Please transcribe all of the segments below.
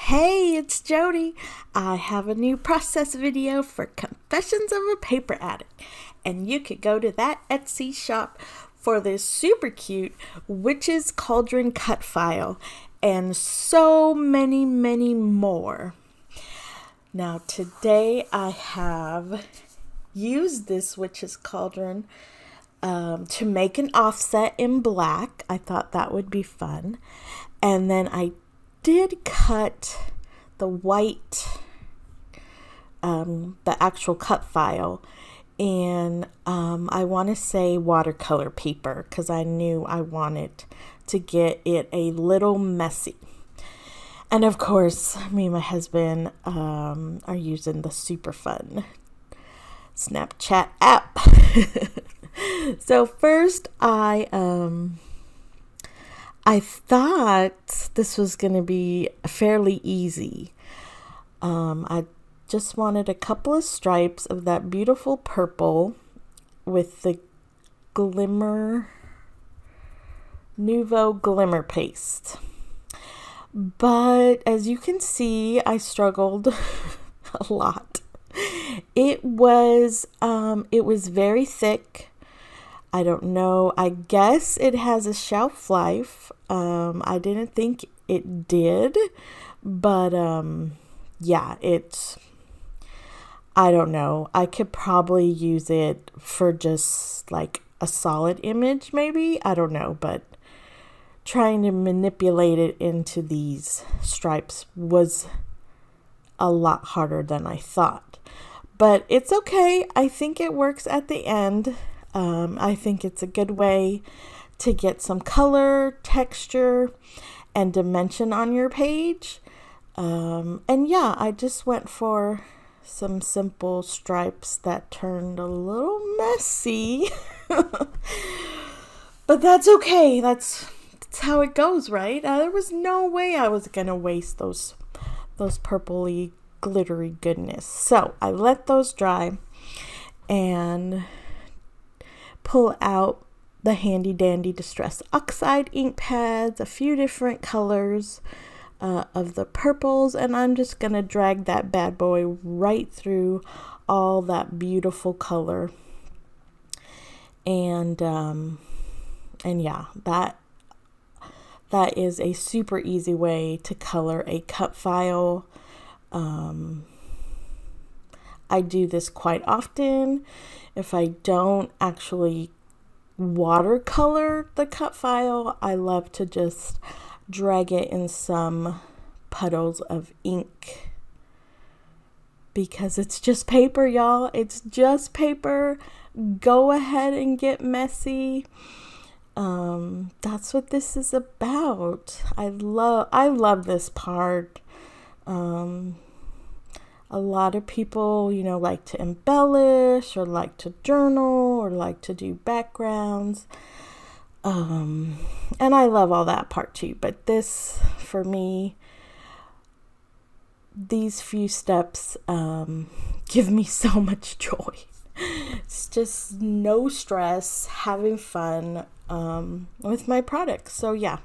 Hey, it's Jody. I have a new process video for Confessions of a Paper Addict, and you could go to that Etsy shop for this super cute Witch's Cauldron cut file and so many more. Now today I have used this Witch's Cauldron to make an offset in black. I thought that would be fun. And then I did cut the white, the actual cut file, and I want to say watercolor paper because I knew I wanted to get it a little messy. And of course, me and my husband are using the super fun Snapchat app. So first I thought this was going to be fairly easy. I just wanted a couple of stripes of that beautiful purple with the Nouveau Glimmer paste. But as you can see, I struggled a lot. It was very thick. I don't know. I guess it has a shelf life. I didn't think it did, but yeah, I don't know. I could probably use it for just like a solid image, maybe. I don't know, but trying to manipulate it into these stripes was a lot harder than I thought. But it's okay. I think it works at the end. I think it's a good way to get some color, texture, and dimension on your page. And yeah, I just went for some simple stripes that turned a little messy. But that's okay. That's how it goes, right? There was no way I was going to waste those purpley, glittery goodness. So I let those dry and pull out the handy dandy Distress Oxide ink pads, a few different colors of the purples, and I'm just gonna drag that bad boy right through all that beautiful color. And yeah, that is a super easy way to color a cut file. I do this quite often. If I don't actually watercolor the cut file, I love to just drag it in some puddles of ink because it's just paper, y'all. It's just paper. Go ahead and get messy. That's what this is about. I love this part. A lot of people, like to embellish or like to journal or like to do backgrounds. And I love all that part too. But this, for me, these few steps give me so much joy. It's just no stress, having fun with my products. So yeah.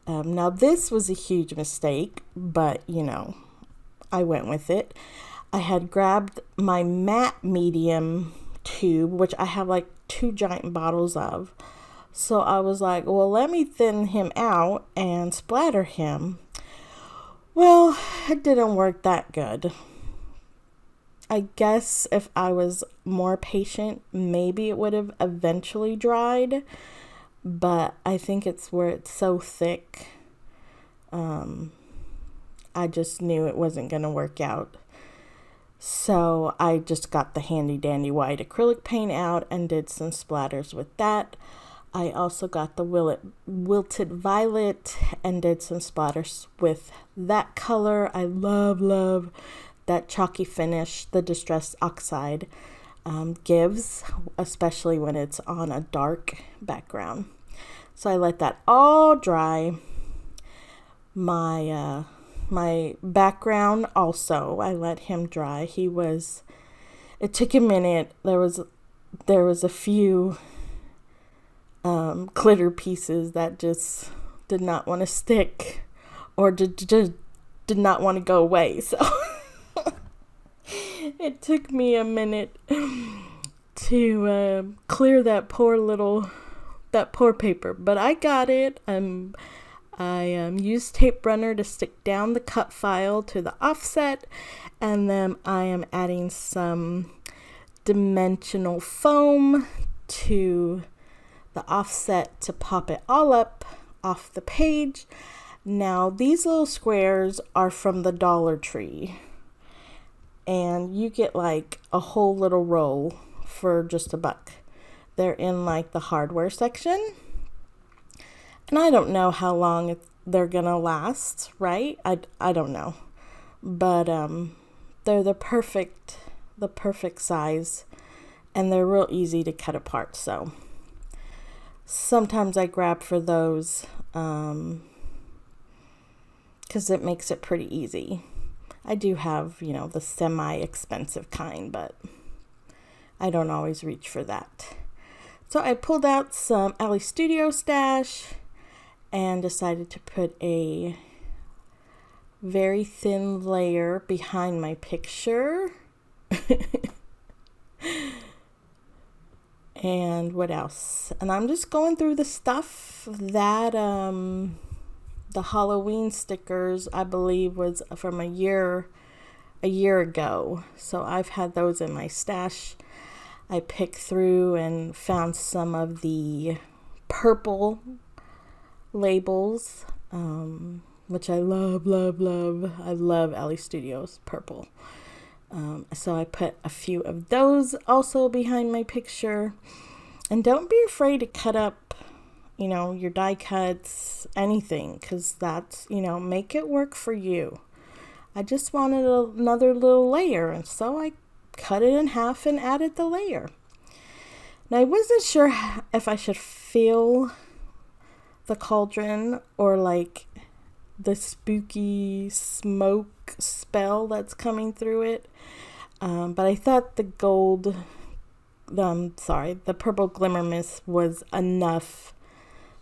Now this was a huge mistake, but I went with it. I had grabbed my matte medium tube, which I have like 2 giant bottles of. So I was like, well, let me thin him out and splatter him. Well, it didn't work that good. I guess if I was more patient, maybe it would have eventually dried. But I think it's where it's so thick. I just knew it wasn't going to work out. So I just got the handy dandy white acrylic paint out and did some splatters with that. I also got the wilted violet and did some splatters with that color. I love that chalky finish the Distress Oxide gives, especially when it's on a dark background. So I let that all dry. My background also, I let him dry. It took a minute. There was a few glitter pieces that just did not want to stick or did not want to go away. So it took me a minute to clear that poor paper, but I got it. I used tape runner to stick down the cut file to the offset, and then I am adding some dimensional foam to the offset to pop it all up off the page. Now these little squares are from the Dollar Tree, and you get like a whole little roll for just $1. They're in like the hardware section, and I don't know how long they're gonna last, right? I don't know, but they're the perfect size, and they're real easy to cut apart. So sometimes I grab for those because it makes it pretty easy. I do have, the semi-expensive kind, but I don't always reach for that. So I pulled out some Elle Studio stash and decided to put a very thin layer behind my picture. And what else? And I'm just going through the stuff that the Halloween stickers, I believe, was from a year ago. So I've had those in my stash. I picked through and found some of the purple labels, which I love. I love Elle Studios purple. So I put a few of those also behind my picture. And don't be afraid to cut up, your die cuts, anything, because that's, make it work for you. I just wanted another little layer, and so I cut it in half and added the layer. Now I wasn't sure if I should fill the cauldron or like the spooky smoke spell that's coming through it. But I thought the purple glimmer mist was enough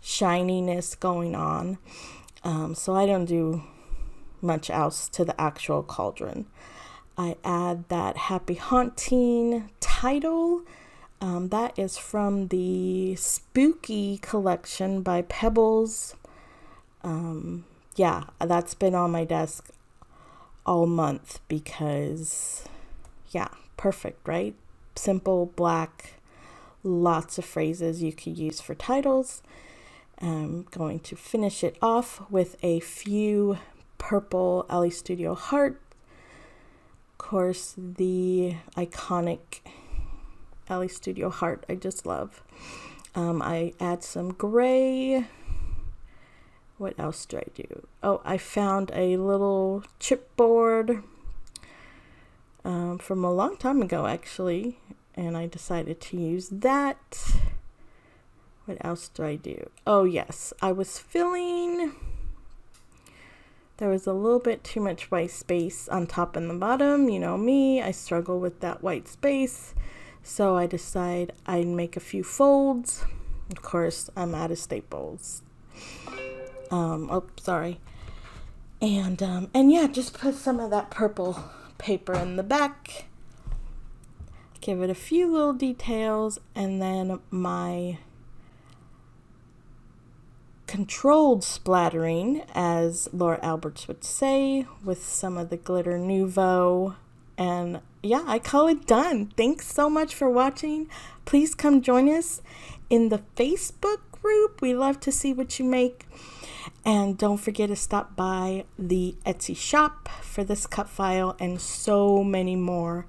shininess going on. So I don't do much else to the actual cauldron. I add that Happy Haunting title. That is from the Spooky collection by Pebbles. Yeah, that's been on my desk all month because, perfect, right? Simple, black, lots of phrases you could use for titles. I'm going to finish it off with a few purple Elle Studio heart. Of course, the iconic Elle Studio heart I just love. I add some gray. What else do I do? Oh, I found a little chipboard from a long time ago, actually, and I decided to use that. What else do I do? Oh, yes, I was filling. There was a little bit too much white space on top and the bottom. You know me, I struggle with that white space. So I decided I'd make a few folds. Of course, I'm out of staples. Sorry. And yeah, just put some of that purple paper in the back. Give it a few little details, and then my controlled splattering, as Laura Alberts would say, with some of the glitter nouveau. And yeah, I call it done. Thanks so much for watching. Please come join us in the Facebook group. We love to see what you make. And don't forget to stop by the Etsy shop for this cut file and so many more.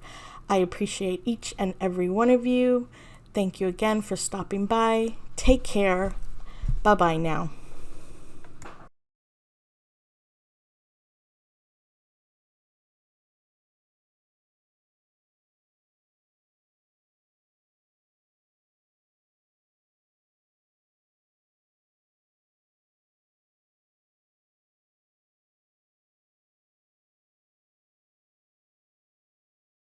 I appreciate each and every one of you. Thank you again for stopping by. Take care. Bye-bye now.